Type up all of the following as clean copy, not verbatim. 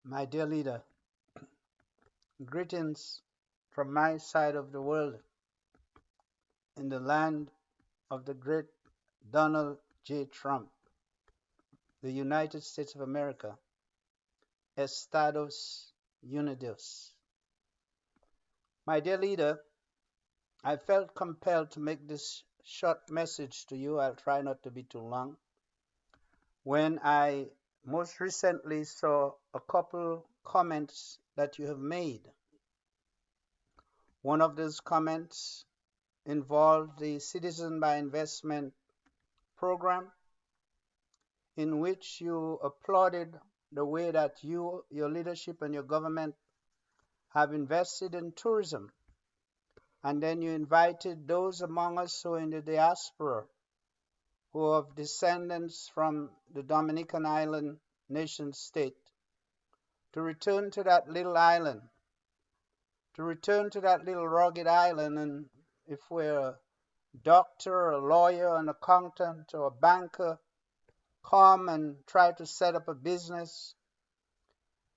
My dear leader, greetings from my side of the world in the land of the great Donald J. Trump, the United States of America, Estados Unidos. My dear leader, I felt compelled to make this short message to you. I'll try not to be too long. When I most recently saw a couple comments that you have made, one of those comments involved the Citizen by Investment program in which you applauded the way that you, your leadership, and your government have invested in tourism. And then you invited those among us who are in the diaspora, who have descendants from the Dominican island nation state, to return to that little island, to return to that little rugged island. And if we're a doctor, a lawyer, an accountant, or a banker, come and try to set up a business.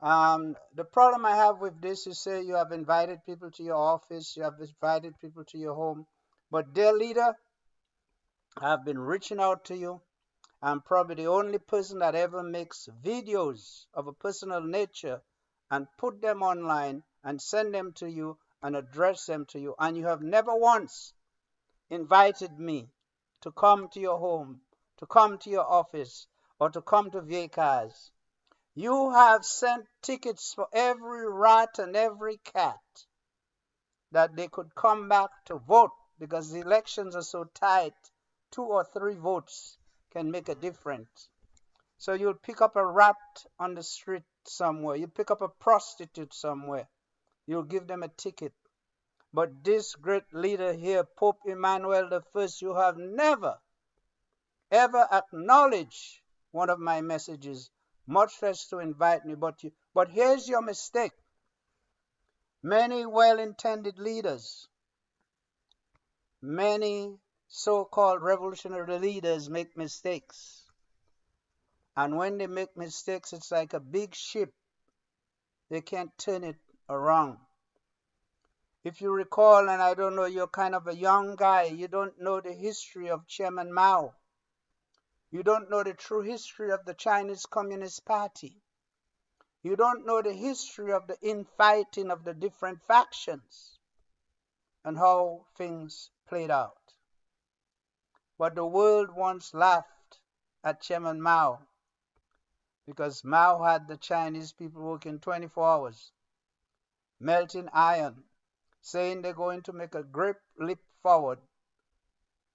The problem I have with this, you say you have invited people to your office, you have invited people to your home, but dear leader, I've been reaching out to you. I'm probably the only person that ever makes videos of a personal nature and put them online and send them to you and address them to you. And you have never once invited me to come to your home, to come to your office, or to come to VCAS. You have sent tickets for every rat and every cat that they could come back to vote because the elections are so tight. 2 or 3 votes can make a difference. So you'll pick up a rat on the street somewhere. You pick up a prostitute somewhere. You'll give them a ticket. But this great leader here, Pope Emmanuel I, you have never, ever acknowledged one of my messages, much less to invite me. But here's your mistake. Many well-intended leaders, many so-called revolutionary leaders make mistakes. And when they make mistakes, it's like a big ship. They can't turn it around. If you recall, and I don't know, you're kind of a young guy, you don't know the history of Chairman Mao. You don't know the true history of the Chinese Communist Party. You don't know the history of the infighting of the different factions and how things played out. But the world once laughed at Chairman Mao because Mao had the Chinese people working 24 hours, melting iron, saying they're going to make a great leap forward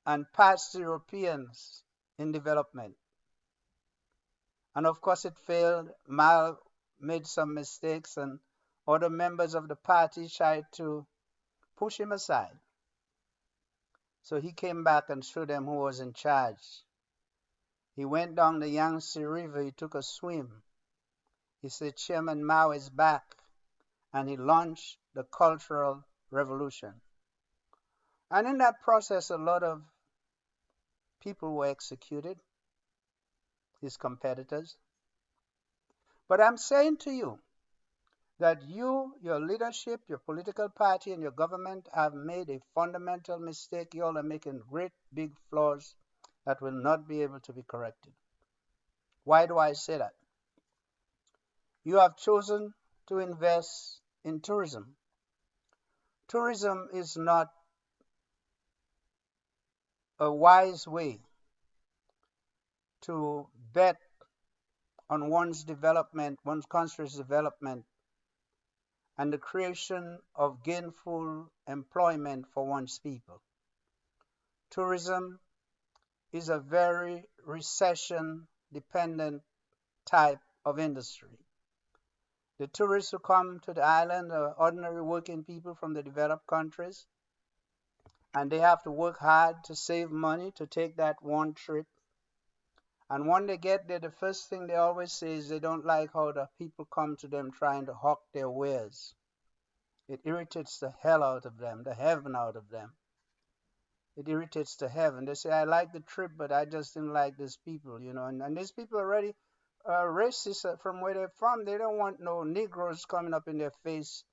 and pass the Europeans in development. And of course it failed. Mao made some mistakes and other members of the party tried to push him aside. So he came back and showed them who was in charge. He went down the Yangtze River, he took a swim. He said, Chairman Mao is back. And he launched the Cultural Revolution. And in that process, a lot of people were executed, his competitors. But I'm saying to you that you, your leadership, your political party, and your government have made a fundamental mistake. You all are making great big flaws that will not be able to be corrected. Why do I say that? You have chosen to invest in tourism. Tourism is not a wise way to bet on one's development, one's country's development, and the creation of gainful employment for one's people. Tourism is a very recession dependent type of industry. The tourists who come to the island are ordinary working people from the developed countries, and they have to work hard to save money to take that one trip. And when they get there, the first thing they always say is they don't like how the people come to them trying to hawk their wares. It irritates the hell out of them, the heaven out of them. It irritates the heaven. They say, I like the trip, but I just didn't like these people, and these people already racists from where they're from. They don't want no Negroes coming up in their face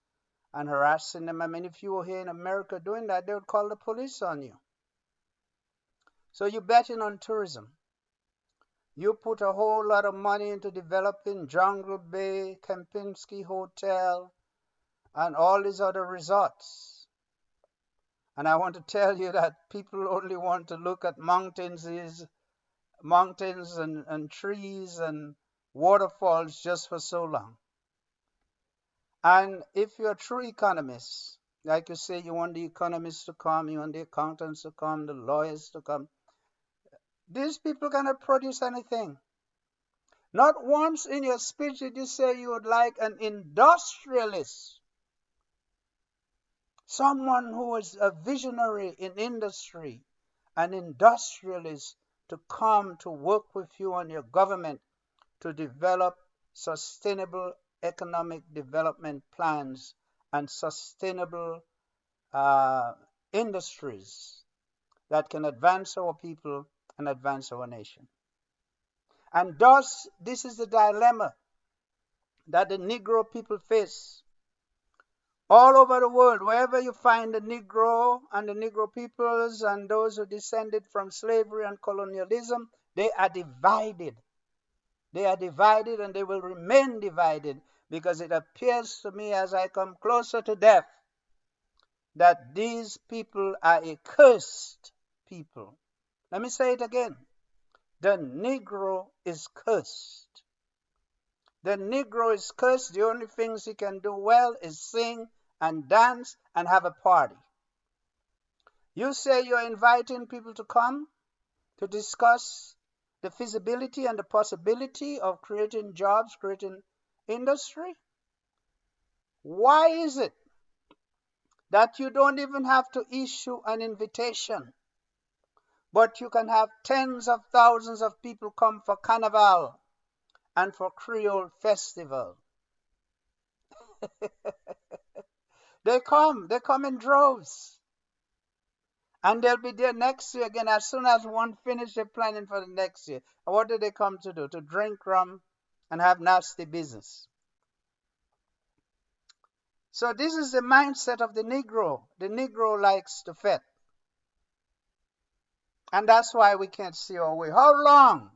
and harassing them. I mean, if you were here in America doing that, they would call the police on you. So you're betting on tourism. You put a whole lot of money into developing Jungle Bay, Kempinski Hotel, and all these other resorts. And I want to tell you that people only want to look at mountains and trees and waterfalls just for so long. And if you're a true economist, like you say, you want the economists to come, you want the accountants to come, the lawyers to come, these people cannot produce anything. Not once in your speech did you say you would like an industrialist, someone who is a visionary in industry, an industrialist, to come to work with you on your government to develop sustainable economic development plans and sustainable industries that can advance our people and advance our nation. And thus, this is the dilemma that the Negro people face. All over the world, wherever you find the Negro and the Negro peoples and those who descended from slavery and colonialism, they are divided. They are divided and they will remain divided, because it appears to me as I come closer to death that these people are a cursed people. Let me say it again. The Negro is cursed. The Negro is cursed. The only things he can do well is sing and dance and have a party. You say you're inviting people to come to discuss the feasibility and the possibility of creating jobs, creating industry. Why is it that you don't even have to issue an invitation, but you can have tens of thousands of people come for Carnival and for Creole Festival? They come in droves. And they'll be there next year again. As soon as one finishes their planning for the next year. And what do they come to do? To drink rum and have nasty business. So this is the mindset of the Negro. The Negro likes to fet. And that's why we can't see our way. How long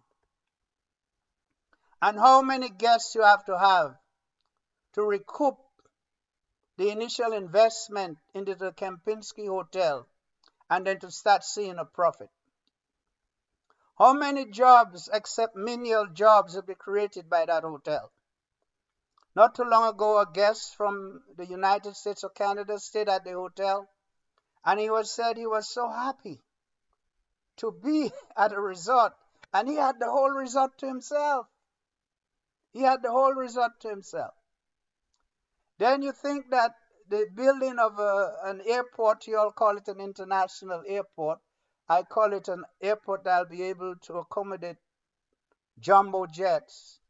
and how many guests you have to recoup the initial investment into the Kempinski Hotel and then to start seeing a profit? How many jobs, except menial jobs, will be created by that hotel? Not too long ago, a guest from the United States or Canada stayed at the hotel, and he said he was so happy to be at a resort, and he had the whole resort to himself. He had the whole resort to himself. Then you think that the building of an airport, you all call it an international airport. I call it an airport that will be able to accommodate jumbo jets.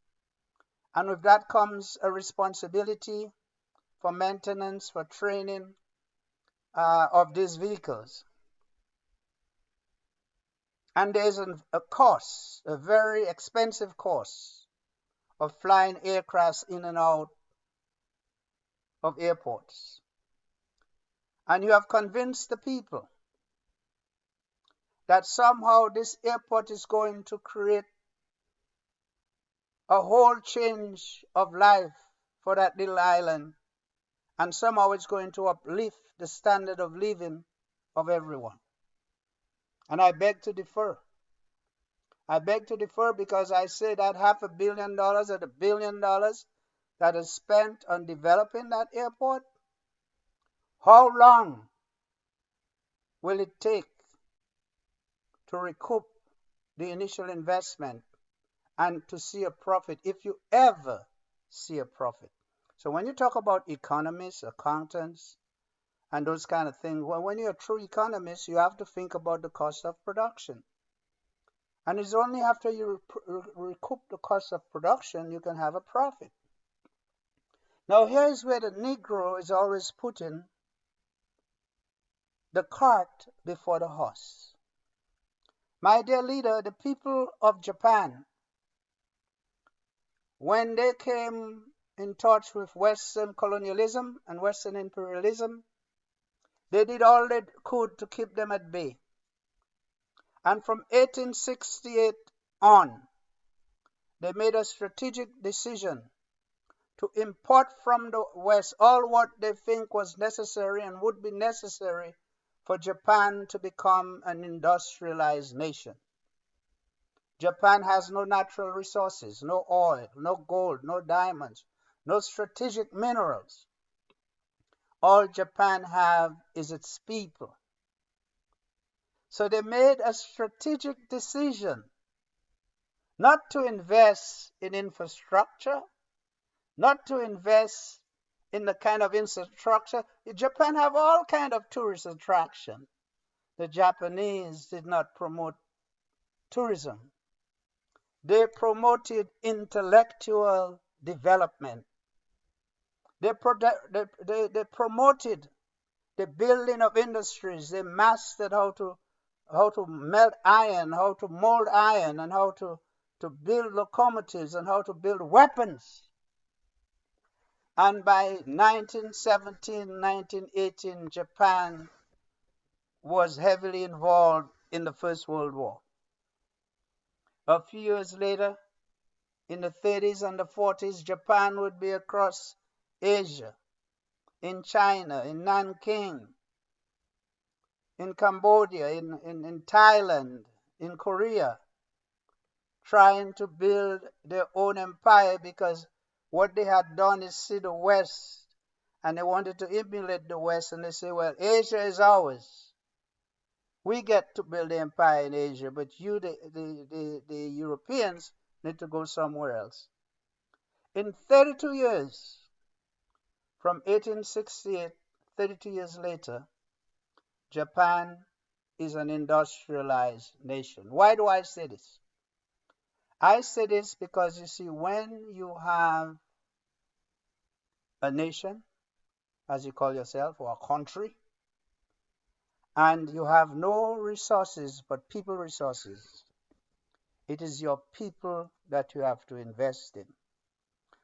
And with that comes a responsibility for maintenance, for training of these vehicles. And there's a cost, a very expensive cost of flying aircrafts in and out of airports. And you have convinced the people that somehow this airport is going to create a whole change of life for that little island, and somehow it's going to uplift the standard of living of everyone. And I beg to differ. I beg to differ, because I say that $500 million or $1 billion that is spent on developing that airport, how long will it take to recoup the initial investment and to see a profit, if you ever see a profit? So when you talk about economists, accountants, and those kind of things, well, when you're a true economist, you have to think about the cost of production. And it's only after you recoup the cost of production you can have a profit. Now here's where the Negro is always putting the cart before the horse. My dear leader, the people of Japan When they came in touch with Western colonialism and Western imperialism, they did all they could to keep them at bay. And from 1868 on, they made a strategic decision to import from the West all what they think was necessary and would be necessary for Japan to become an industrialized nation. Japan has no natural resources, no oil, no gold, no diamonds, no strategic minerals. All Japan have is its people. So they made a strategic decision not to invest in infrastructure, not to invest in the kind of infrastructure. Japan have all kind of tourist attraction. The Japanese did not promote tourism. They promoted intellectual development. They promoted the building of industries. They mastered how to melt iron, how to mold iron, and how to build locomotives and how to build weapons. And by 1917, 1918, Japan was heavily involved in the First World War. A few years later, in the 30s and the 40s, Japan would be across Asia, in China, in Nanking, in Cambodia, in Thailand, in Korea, trying to build their own empire because what they had done is see the West and they wanted to emulate the West and they say, well, Asia is ours. We get to build the empire in Asia, but you, the Europeans, need to go somewhere else. In 32 years, from 1868, 32 years later, Japan is an industrialized nation. Why do I say this? I say this because you see, when you have a nation, as you call yourself, or a country, and you have no resources but people resources, it is your people that you have to invest in.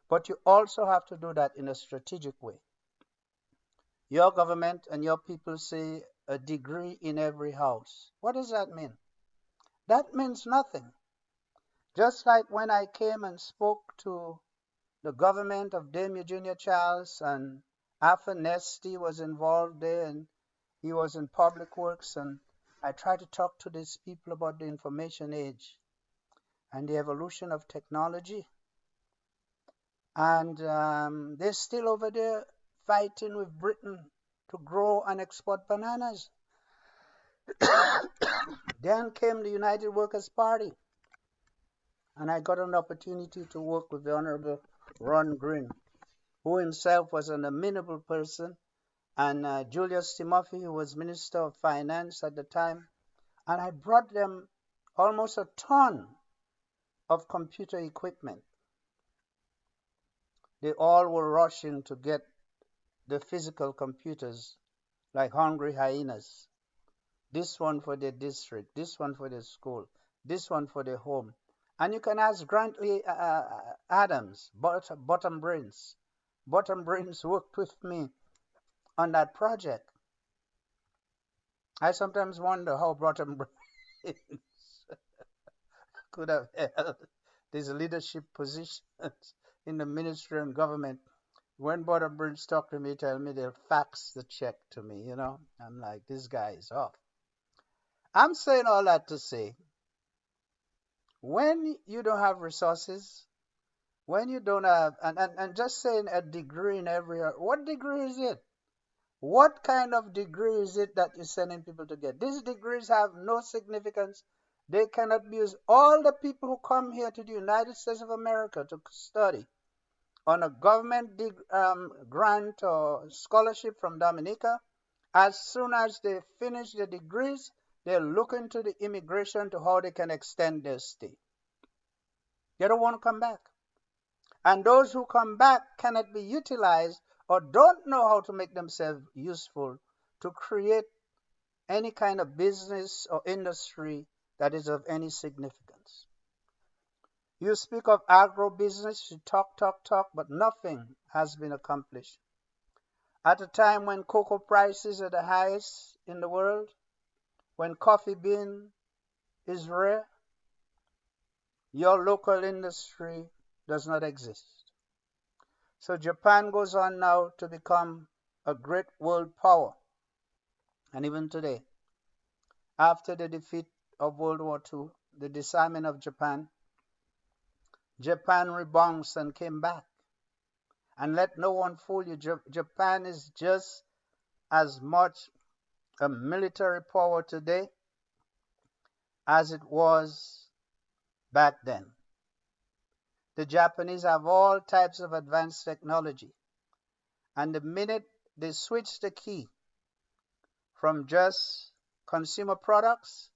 But you also have to do that in a strategic way. Your government and your people say a degree in every house. What does that mean? That means nothing. Just like when I came and spoke to the government of Dame Eugenia Charles and Arthur Nesty was involved there and he was in public works, and I tried to talk to these people about the information age and the evolution of technology. And they're still over there fighting with Britain to grow and export bananas. Then came the United Workers' Party, and I got an opportunity to work with the Honorable Ron Green, who himself was an amenable person, and Julius Timothy, who was Minister of Finance at the time, and I brought them almost a ton of computer equipment. They all were rushing to get the physical computers like hungry hyenas. This one for their district, this one for their school, this one for their home. And you can ask Grantley Adams, Bottom Brains. Bottom Brains worked with me on that project. I sometimes wonder how Bottom Brains could have held these leadership positions in the ministry and government. When Bottom Brains talk to me, tell me they'll fax the check to me, you know. I'm like, this guy is off. I'm saying all that to say, when you don't have resources, when you don't have, and just saying a degree in every, what degree is it? What kind of degree is it that you're sending people to get? These degrees have no significance. They cannot be used. All the people who come here to the United States of America to study on a government grant or scholarship from Dominica, as soon as they finish their degrees, they look into the immigration to how they can extend their stay. They don't want to come back. And those who come back cannot be utilized or don't know how to make themselves useful to create any kind of business or industry that is of any significance. You speak of agro-business, you talk, but nothing has been accomplished. At a time when cocoa prices are the highest in the world, when coffee bean is rare, your local industry does not exist. So Japan goes on now to become a great world power. And even today, after the defeat of World War II, the disarmament of Japan, Japan rebounds and came back. And let no one fool you, Japan is just as much a military power today as it was back then. The Japanese have all types of advanced technology. And the minute they switch the key from just consumer products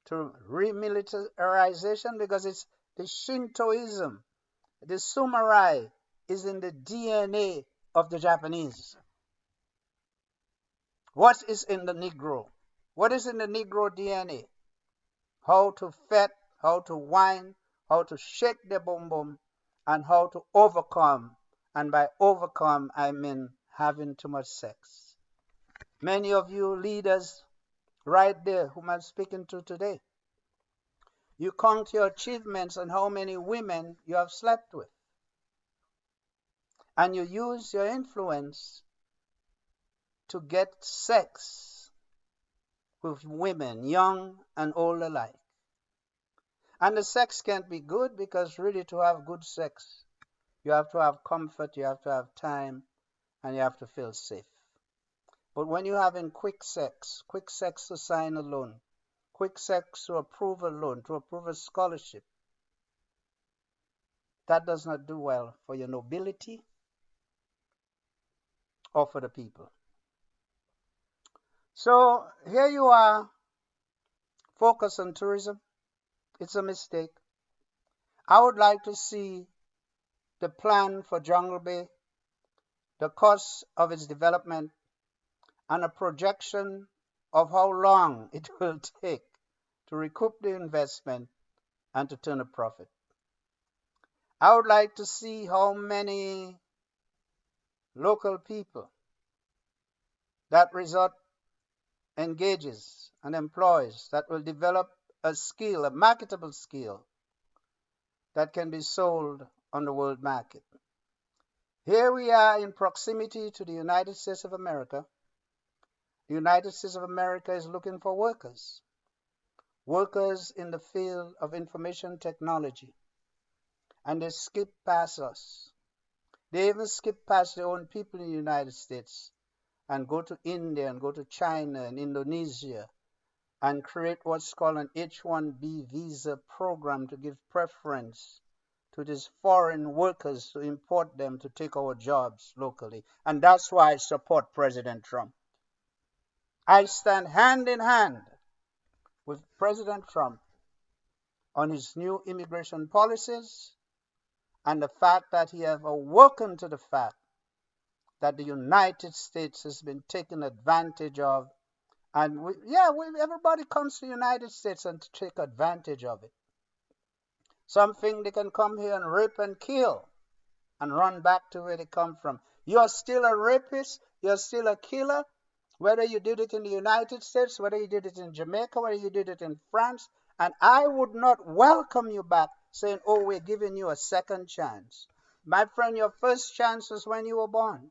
to remilitarization, because it's the Shintoism, the samurai is in the DNA of the Japanese. What is in the Negro? What is in the Negro DNA? How to fet, how to whine, how to shake the boom boom, and how to overcome. And by overcome, I mean having too much sex. Many of you leaders right there whom I'm speaking to today, you count your achievements and how many women you have slept with. And you use your influence to get sex with women, young and old alike. And the sex can't be good because really to have good sex, you have to have comfort, you have to have time, and you have to feel safe. But when you're having quick sex to sign a loan, quick sex to approve a loan, to approve a scholarship, that does not do well for your nobility or for the people. So here you are, focus on tourism. It's a mistake. I would like to see the plan for Jungle Bay, the cost of its development, and a projection of how long it will take to recoup the investment and to turn a profit. I would like to see how many local people that resort engages and employs that will develop a skill, a marketable skill that can be sold on the world market. Here we are in proximity to the United States of America. The United States of America is looking for workers in the field of information technology. And they skip past us. They even skip past their own people in the United States and go to India and go to China and Indonesia and create what's called an H-1B visa program to give preference to these foreign workers to import them to take our jobs locally. And that's why I support President Trump. I stand hand in hand with President Trump on his new immigration policies and the fact that he has awoken to the fact that the United States has been taken advantage of. And everybody comes to the United States and to take advantage of it. Some think they can come here and rape and kill and run back to where they come from. You're still a rapist. You're still a killer. Whether you did it in the United States, whether you did it in Jamaica, whether you did it in France. And I would not welcome you back saying, oh, we're giving you a second chance. My friend, your first chance was when you were born.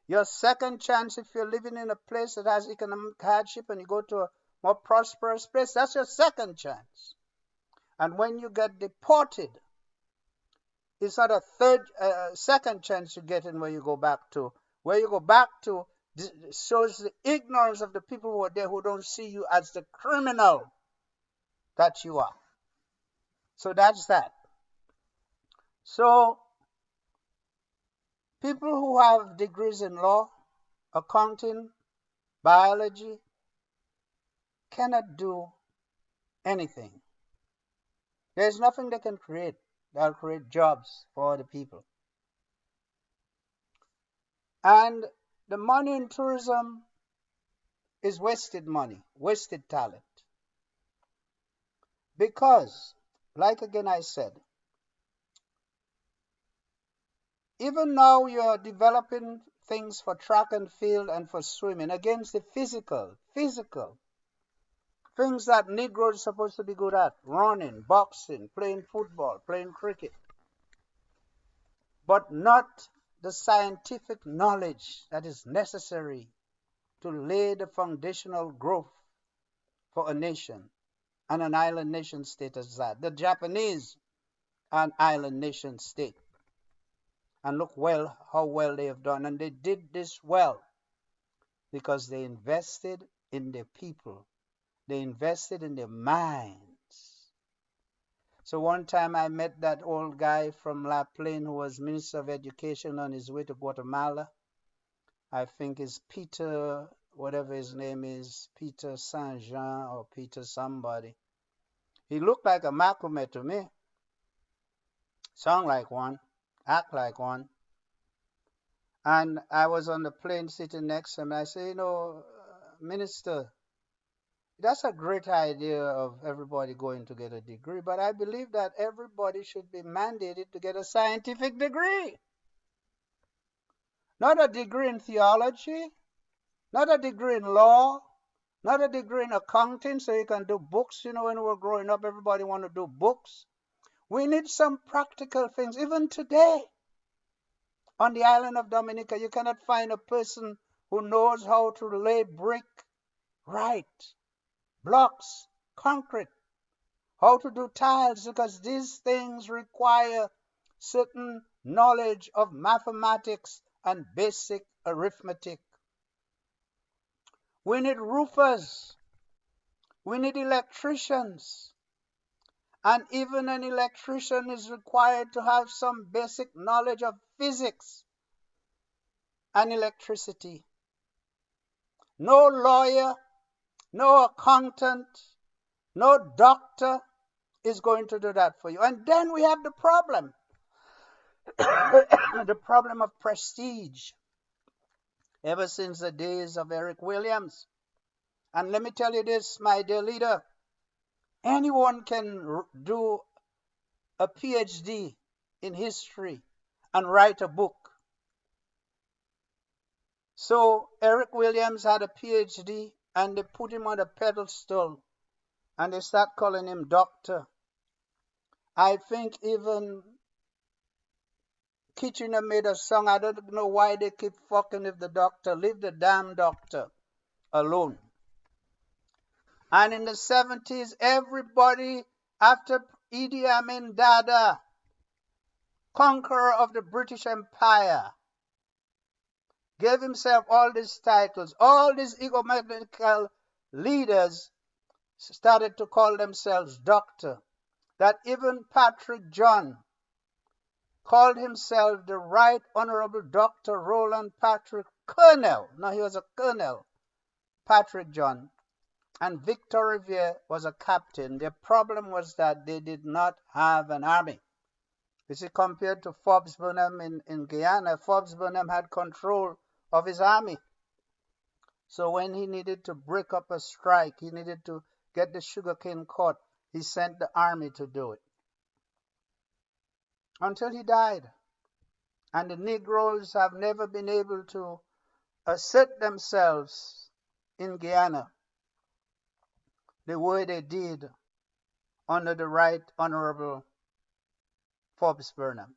Your second chance, if you're living in a place that has economic hardship and you go to a more prosperous place, that's your second chance. And when you get deported, it's not a second chance you get in where you go back to. Where you go back to shows the ignorance of the people who are there who don't see you as the criminal that you are. So that's that. So people who have degrees in law, accounting, biology cannot do anything. There's nothing they can create that'll create jobs for the people. And the money in tourism is wasted money, wasted talent. Because like again I said, even now you're developing things for track and field and for swimming against the physical things that Negroes are supposed to be good at: running, boxing, playing football, playing cricket, but not the scientific knowledge that is necessary to lay the foundational growth for a nation, and an island nation state as that. The Japanese are an island nation state. And look well how well they have done. And they did this well because they invested in their people. They invested in their minds. So one time I met that old guy from La Plaine who was Minister of Education on his way to Guatemala. I think it's Peter, whatever his name is, Peter Saint Jean or Peter somebody. He looked like a Macumé to me. Sound like one, act like one. And I was on the plane sitting next to him. I said, Minister, that's a great idea of everybody going to get a degree, but I believe that everybody should be mandated to get a scientific degree. Not a degree in theology, not a degree in law, not a degree in accounting so you can do books. When we were growing up, everybody wanted to do books. We need some practical things. Even today, on the island of Dominica, you cannot find a person who knows how to lay brick right, blocks, concrete, how to do tiles, because these things require certain knowledge of mathematics and basic arithmetic. We need roofers. We need electricians. And even an electrician is required to have some basic knowledge of physics and electricity. No lawyer, no accountant, no doctor is going to do that for you. And then we have the problem, the problem of prestige, ever since the days of Eric Williams. And let me tell you this, my dear leader, anyone can do a PhD in history and write a book. So Eric Williams had a PhD, and they put him on a pedestal, and they start calling him doctor. I think even Kitchener made a song. I don't know why they keep fucking with the doctor. Leave the damn doctor alone. And in the 70s, everybody, after Idi Amin Dada, conqueror of the British Empire, gave himself all these titles. All these egomaniacal leaders started to call themselves doctor. That even Patrick John called himself the Right Honorable Dr. Roland Patrick Colonel. Now he was a colonel, Patrick John. And Victor Riviere was a captain. The problem was that they did not have an army. You see, compared to Forbes Burnham in Guyana, Forbes Burnham had control of his army. So when he needed to break up a strike, he needed to get the sugarcane caught, he sent the army to do it. Until he died. And the Negroes have never been able to assert themselves in Guyana the way they did under the Right Honorable Forbes Burnham.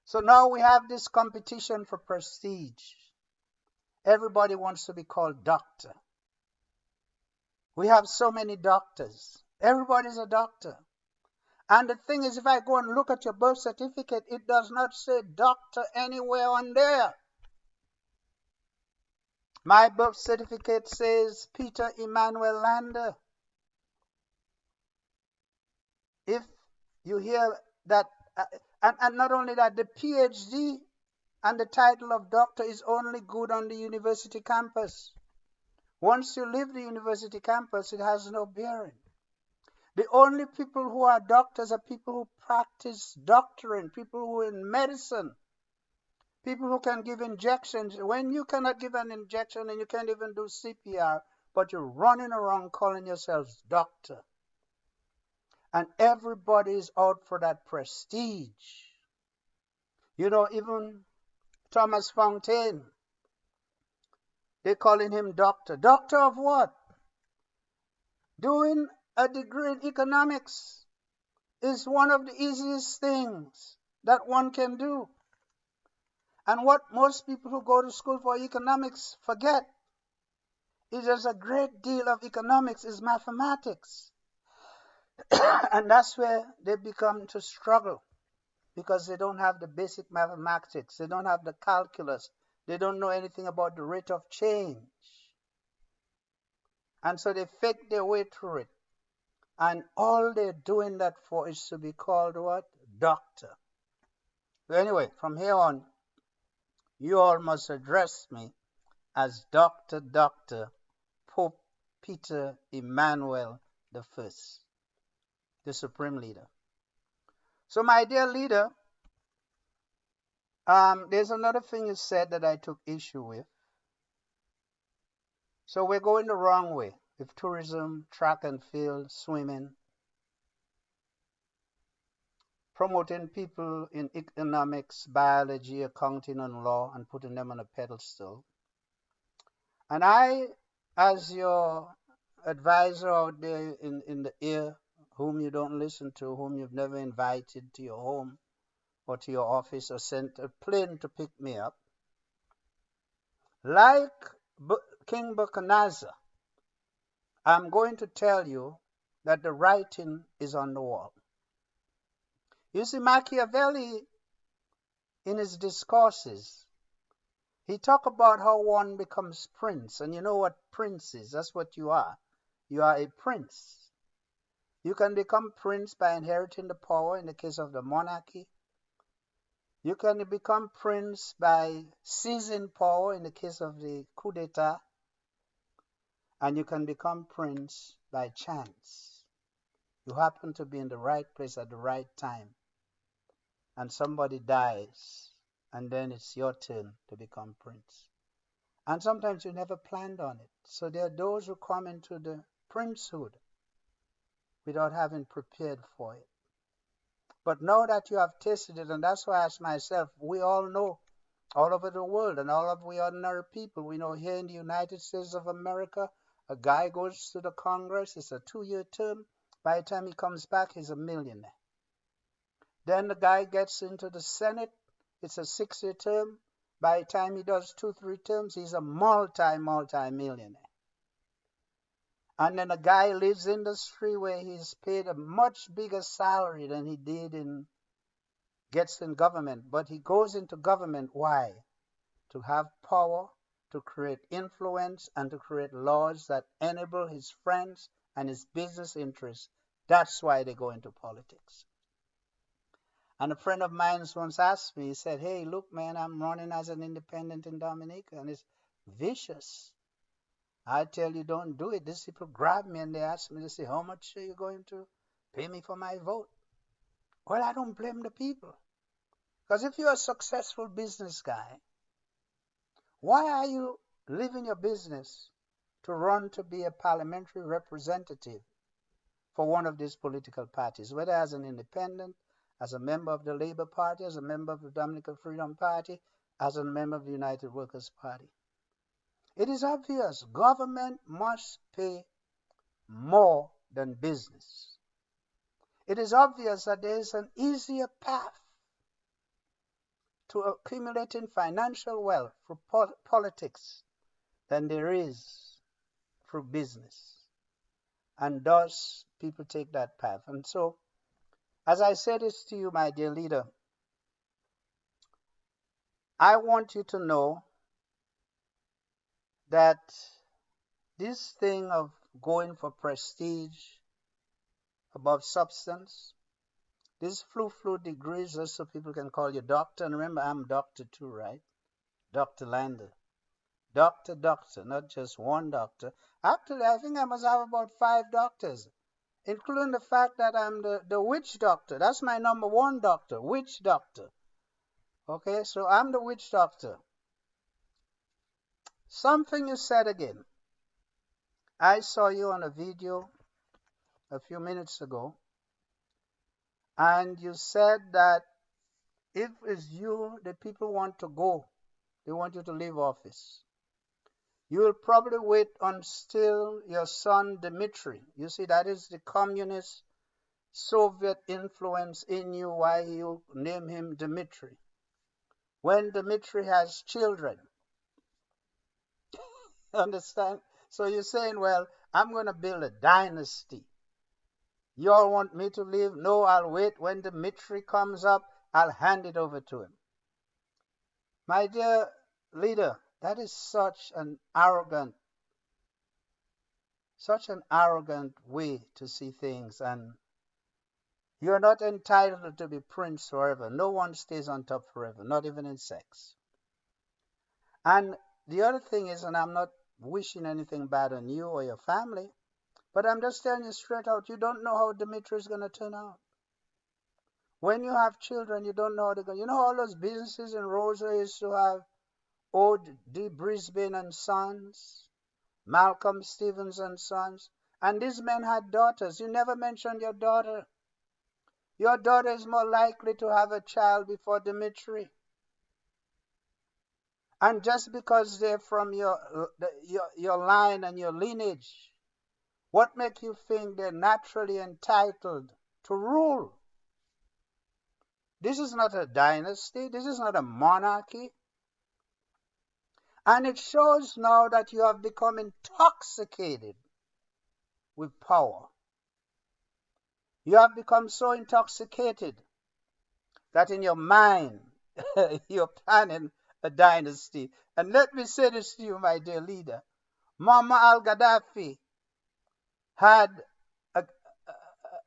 So now we have this competition for prestige. Everybody wants to be called doctor. We have so many doctors. Everybody's a doctor. And the thing is, if I go and look at your birth certificate, it does not say doctor anywhere on there. My birth certificate says Peter Emmanuel Lander. If you hear that, and not only that, the PhD and the title of doctor is only good on the university campus. Once you leave the university campus, it has no bearing. The only people who are doctors are people who practice doctoring, people who are in medicine, people who can give injections. When you cannot give an injection and you can't even do CPR, but you're running around calling yourselves doctor. And everybody is out for that prestige. You know, even Thomas Fontaine, they're calling him doctor. Doctor of what? Doing a degree in economics is one of the easiest things that one can do. And what most people who go to school for economics forget is there's a great deal of economics is mathematics. And that's where they become to struggle because they don't have the basic mathematics, they don't have the calculus, they don't know anything about the rate of change. And so they fake their way through it. And all they're doing that for is to be called what? Doctor. So anyway, from here on, you all must address me as Dr. Pope Peter Emmanuel the First, the Supreme Leader. So my dear leader, there's another thing you said that I took issue with. So we're going the wrong way with tourism, track and field, swimming, promoting people in economics, biology, accounting, and law, and putting them on a pedestal. And I, as your advisor out there in the ear, whom you don't listen to, whom you've never invited to your home or to your office or sent a plane to pick me up, like King Nebuchadnezzar, I'm going to tell you that the writing is on the wall. You see, Machiavelli, in his discourses, he talked about how one becomes prince. And you know what prince is? That's what you are. You are a prince. You can become prince by inheriting the power in the case of the monarchy. You can become prince by seizing power in the case of the coup d'etat. And you can become prince by chance. You happen to be in the right place at the right time. And somebody dies. And then it's your turn to become prince. And sometimes you never planned on it. So there are those who come into the princehood without having prepared for it. But now that you have tasted it, and that's why I ask myself, we all know all over the world and all of we ordinary people, we know here in the United States of America, a guy goes to the Congress, it's a 2-year term. By the time he comes back, he's a millionaire. Then the guy gets into the Senate, it's a 6-year term. By the time he does 2-3 terms, he's a multi-millionaire. And then a guy lives in industry where he's paid a much bigger salary than he did gets in government. But he goes into government, why? To have power, to create influence, and to create laws that enable his friends and his business interests. That's why they go into politics. And a friend of mine once asked me, he said, hey, look, man, I'm running as an independent in Dominica, and it's vicious. I tell you, don't do it. These people grab me and they ask me, they say, how much are you going to pay me for my vote? Well, I don't blame the people. Because if you're a successful business guy, why are you leaving your business to run to be a parliamentary representative for one of these political parties, whether as an independent, as a member of the Labour Party, as a member of the Dominican Freedom Party, as a member of the United Workers' Party? It is obvious government must pay more than business. It is obvious that there is an easier path to accumulating financial wealth through politics than there is through business. And thus, people take that path. And so, as I say this to you, my dear leader, I want you to know that this thing of going for prestige above substance, these flu degrees, just so people can call you doctor. And remember, I'm doctor too, right? Dr. Lander. Doctor, not just one doctor. Actually, I think I must have about 5 doctors, including the fact that I'm the witch doctor. That's my number 1 doctor, witch doctor. Okay, so I'm the witch doctor. Something you said again. I saw you on a video a few minutes ago And you said that if it's you, the people want to go, they want you to leave office. You will probably wait until your son Dmitry. You see, that is the communist Soviet influence in you, why you name him Dmitry. When Dmitry has children, understand? So you're saying, well, I'm going to build a dynasty. You all want me to leave? No, I'll wait. When Dmitry comes up, I'll hand it over to him. My dear leader, that is such an arrogant way to see things. And you're not entitled to be prince forever. No one stays on top forever, not even in sex. And the other thing is, and I'm not wishing anything bad on you or your family, but I'm just telling you straight out, you don't know how Dmitry is going to turn out. When you have children, you don't know how they're going. You know all those businesses in Roseau used to have O.D. Brisbane and Sons, Malcolm Stevens and Sons, and these men had daughters. You never mentioned your daughter. Your daughter is more likely to have a child before Dmitry. And just because they're from your line and your lineage, what makes you think they're naturally entitled to rule? This is not a dynasty. This is not a monarchy. And it shows now that you have become intoxicated with power. You have become so intoxicated that in your mind you're planning a dynasty. And let me say this to you, my dear leader. Muammar al-Gaddafi had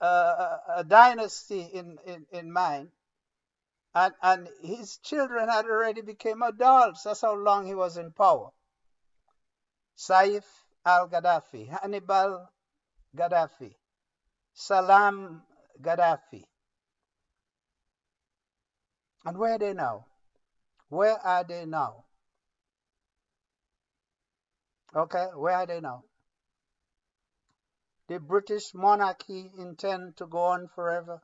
a dynasty in mind, and his children had already become adults. That's how long he was in power. Saif al-Gaddafi, Hannibal Gaddafi, Salam Gaddafi. And where are they now? Where are they now? Okay, where are they now? The British monarchy intend to go on forever.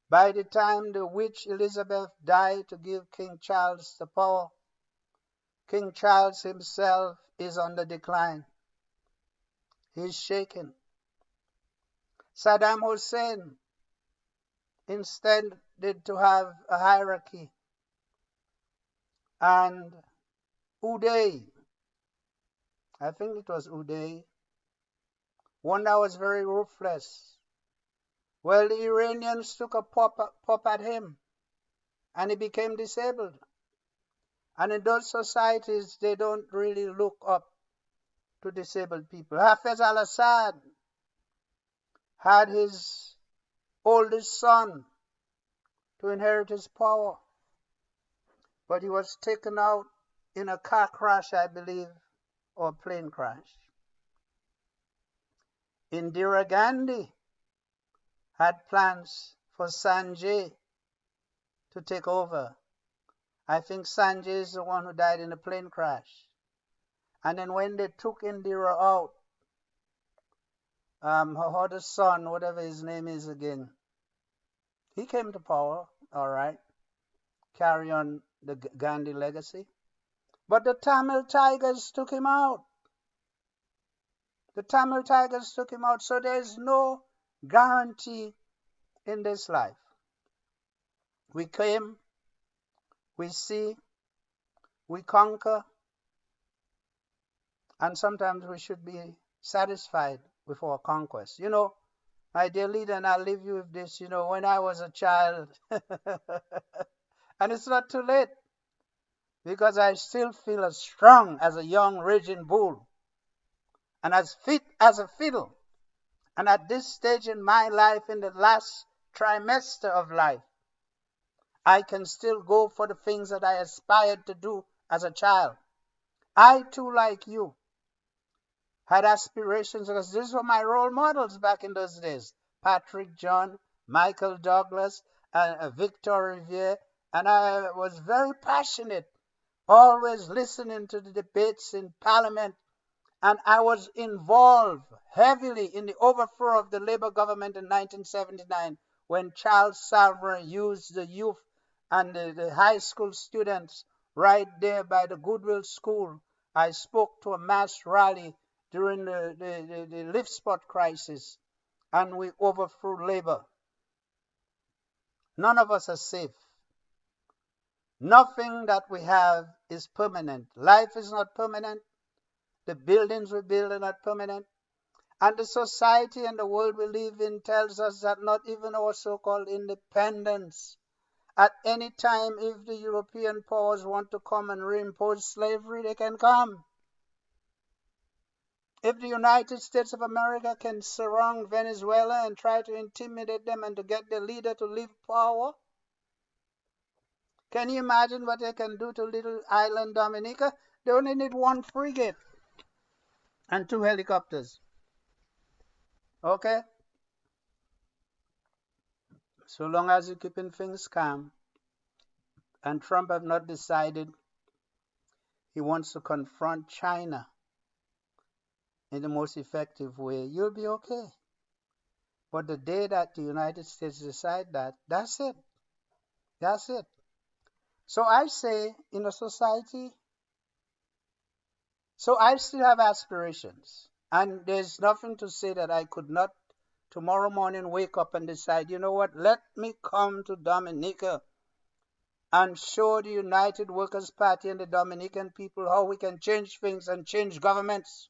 By the time the witch Elizabeth died to give King Charles the power, King Charles himself is on the decline. He's shaken. Saddam Hussein intended to have a hierarchy. And Uday, I think it was Uday, one that was very ruthless. Well, the Iranians took a pop at him, and he became disabled. And in those societies, they don't really look up to disabled people. Hafez al-Assad had his oldest son to inherit his power, but he was taken out in a car crash, I believe, or a plane crash. Indira Gandhi had plans for Sanjay to take over. I think Sanjay is the one who died in a plane crash. And then when they took Indira out, her other son, whatever his name is again, he came to power, all right, carry on the Gandhi legacy. But the Tamil Tigers took him out. The Tamil Tigers took him out. So there is no guarantee in this life. We came, we see, we conquer, and sometimes we should be satisfied with our conquest. You know, my dear leader, and I'll leave you with this, you know, when I was a child, and it's not too late, because I still feel as strong as a young raging bull, and as fit as a fiddle. And at this stage in my life, in the last trimester of life, I can still go for the things that I aspired to do as a child. I too, like you, had aspirations, because these were my role models back in those days. Patrick John, Michael Douglas, and Victor Riviere. And I was very passionate, always listening to the debates in Parliament. And I was involved heavily in the overthrow of the Labour government in 1979, when Charles Salver used the youth and the high school students right there by the Goodwill School. I spoke to a mass rally during the lift spot crisis, and we overthrew labor. None of us are safe. Nothing that we have is permanent. Life is not permanent. The buildings we build are not permanent. And the society and the world we live in tells us that not even our so-called independence. At any time, if the European powers want to come and reimpose slavery, they can come. If the United States of America can surround Venezuela and try to intimidate them and to get the leader to leave power, can you imagine what they can do to little island Dominica? They only need one frigate and 2 helicopters. Okay? So long as you're keeping things calm, and Trump have not decided he wants to confront China in the most effective way, you'll be okay. But the day that the United States decide that, that's it. That's it. So I say, in a society, so I still have aspirations. And there's nothing to say that I could not tomorrow morning wake up and decide, you know what, let me come to Dominica and show the United Workers' Party and the Dominican people how we can change things and change governments.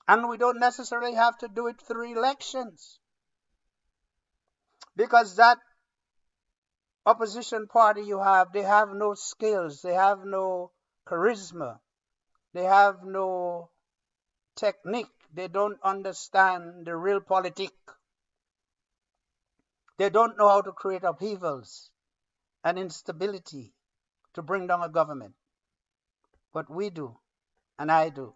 And we don't necessarily have to do it through elections. Because that opposition party you have, they have no skills, they have no charisma, they have no technique, they don't understand the real politic. They don't know how to create upheavals and instability to bring down a government. But we do, and I do.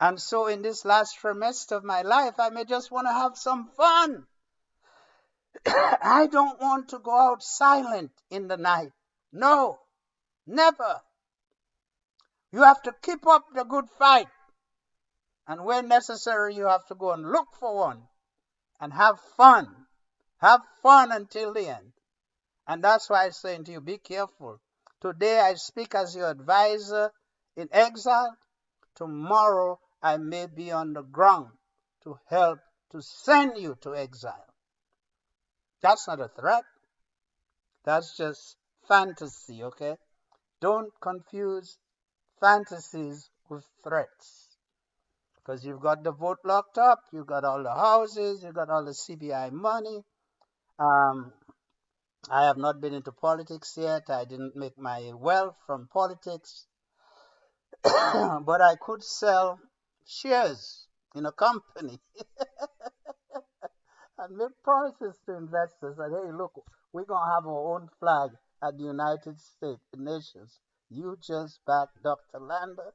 And so in this last trimester of my life, I may just want to have some fun. I don't want to go out silent in the night. No, never. You have to keep up the good fight. And when necessary, you have to go and look for one and have fun. Have fun until the end. And that's why I'm saying to you, be careful. Today I speak as your advisor in exile. Tomorrow I may be on the ground to help to send you to exile. That's not a threat. That's just fantasy, okay? Don't confuse fantasies with threats. Because you've got the vote locked up, you've got all the houses, you've got all the CBI money. I have not been into politics yet. I didn't make my wealth from politics. But I could sell shares in a company and make promises to investors that, hey, look, we're going to have our own flag at the United States Nations. You just back Dr. Lander.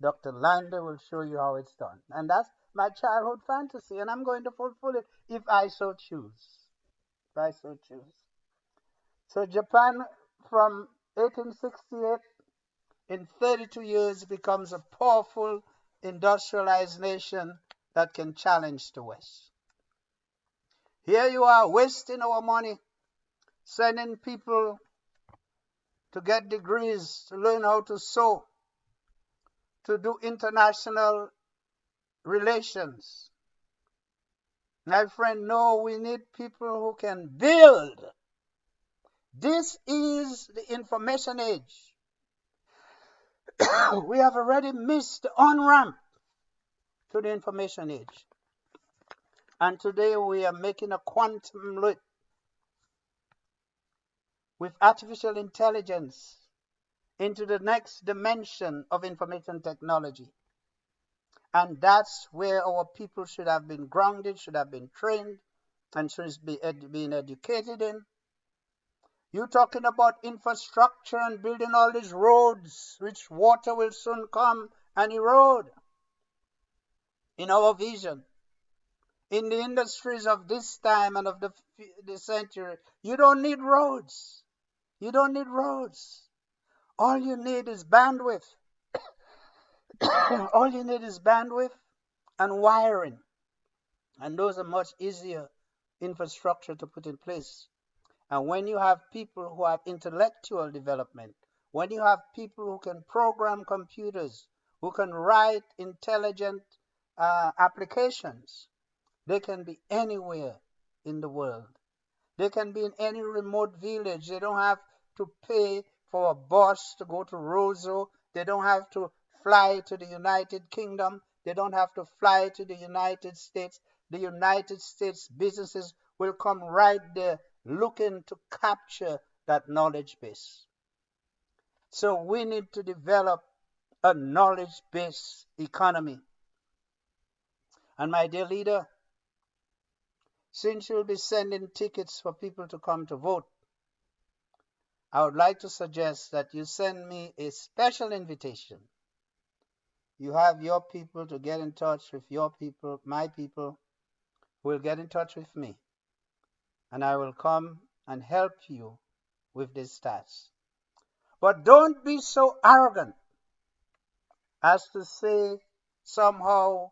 Dr. Lander will show you how it's done. And that's my childhood fantasy, and I'm going to fulfill it if I so choose. If I so choose. So Japan, from 1868, in 32 years, becomes a powerful industrialized nation that can challenge the West. Here you are wasting our money, sending people to get degrees, to learn how to sew, to do international relations. My friend, no, we need people who can build. This is the information age. We have already missed the on-ramp to the information age. And today we are making a quantum leap with artificial intelligence into the next dimension of information technology. And that's where our people should have been grounded, should have been trained, and should be been educated in. You're talking about infrastructure and building all these roads, which water will soon come and erode. In our vision, in the industries of this time and of the century, you don't need roads. You don't need roads. All you need is bandwidth. All you need is bandwidth and wiring. And those are much easier infrastructure to put in place. And when you have people who have intellectual development, when you have people who can program computers, who can write intelligent applications, they can be anywhere in the world. They can be in any remote village. They don't have to pay for a bus to go to Roseau. They don't have to fly to the United Kingdom. They don't have to fly to the United States. The United States businesses will come right there looking to capture that knowledge base. So we need to develop a knowledge based economy. And my dear leader, since you'll be sending tickets for people to come to vote, I would like to suggest that you send me a special invitation. You have your people to get in touch with your people, my people will get in touch with me, and I will come and help you with this task. But don't be so arrogant as to say somehow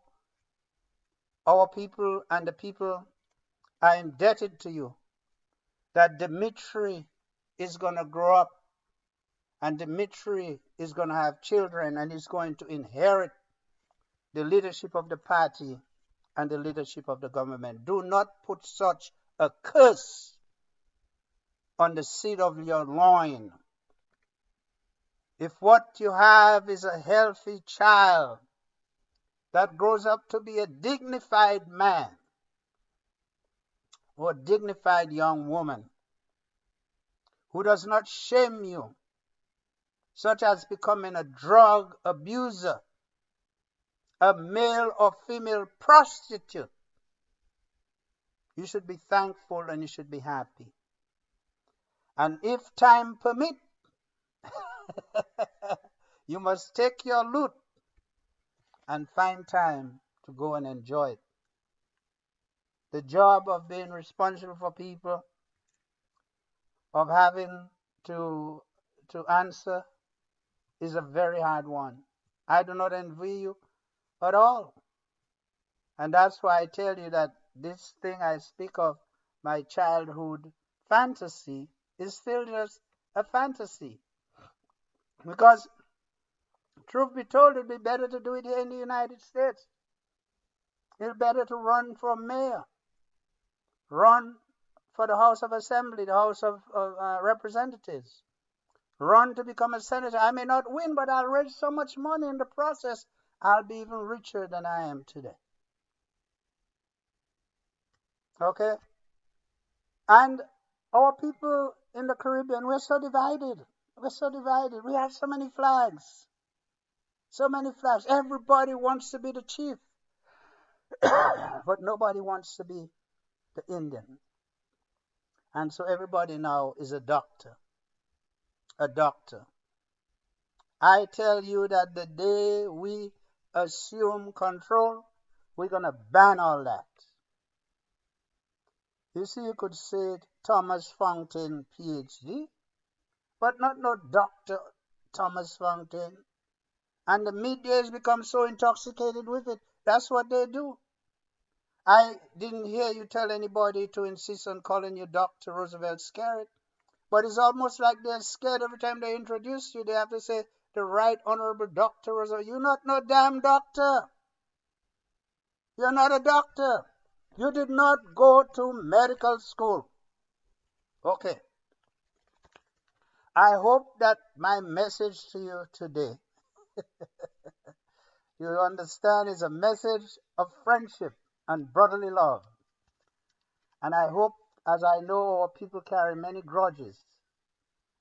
our people and the people are indebted to you, that Dimitri is going to grow up and Dimitri is going to have children and is going to inherit the leadership of the party and the leadership of the government. Do not put such a curse on the seed of your loin. If what you have is a healthy child that grows up to be a dignified man or a dignified young woman who does not shame you, such as becoming a drug abuser, a male or female prostitute, you should be thankful and you should be happy. And if time permit, you must take your loot and find time to go and enjoy it. The job of being responsible for people, of having to answer, is a very hard one. I do not envy you at all. And that's why I tell you that this thing I speak of, my childhood fantasy, is still just a fantasy. Because, truth be told, it'd be better to do it here in the United States. It's better to run for mayor, run for the House of Assembly, the House of Representatives, run to become a senator. I may not win, but I'll raise so much money in the process, I'll be even richer than I am today. Okay? And our people in the Caribbean, we're so divided. We're so divided. We have so many flags. So many flags. Everybody wants to be the chief. But nobody wants to be the Indian. And so everybody now is a doctor. A doctor. I tell you that the day we assume control, we're going to ban all that. You see, you could say Thomas Fountain, PhD, but not no Dr. Thomas Fountain. And the media has become so intoxicated with it. That's what they do. I didn't hear you tell anybody to insist on calling you Dr. Roosevelt Scarrett, but it's almost like they're scared every time they introduce you. They have to say, the Right Honorable Dr. Roosevelt. You're not no damn doctor. You're not a doctor. You did not go to medical school. Okay. I hope that my message to you today, you understand, is a message of friendship and brotherly love. And I hope, as I know our people carry many grudges,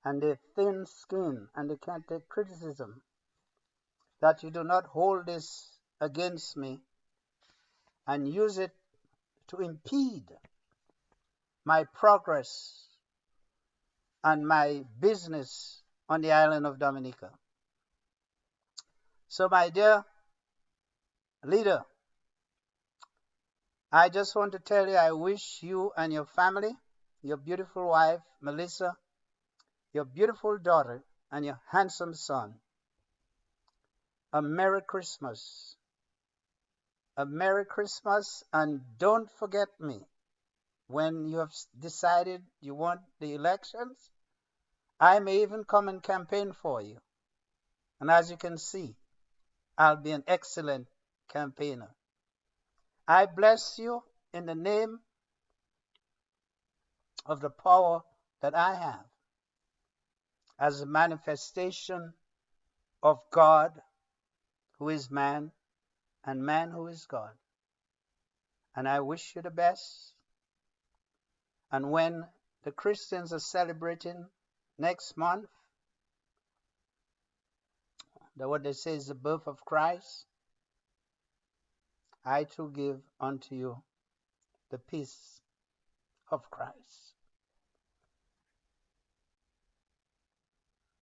and they're thin skinned and they can't take criticism, that you do not hold this against me and use it to impede my progress and my business on the island of Dominica. So, my dear leader, I just want to tell you I wish you and your family, your beautiful wife, Melissa, your beautiful daughter, and your handsome son, a Merry Christmas. A Merry Christmas, and don't forget me. when you have decided you want the elections, I may even come and campaign for you. And as you can see, I'll be an excellent campaigner. I bless you in the name of the power that I have as a manifestation of God who is man and man who is God. And I wish you the best. And when the Christians are celebrating next month, what they say is the birth of Christ, I too give unto you the peace of Christ.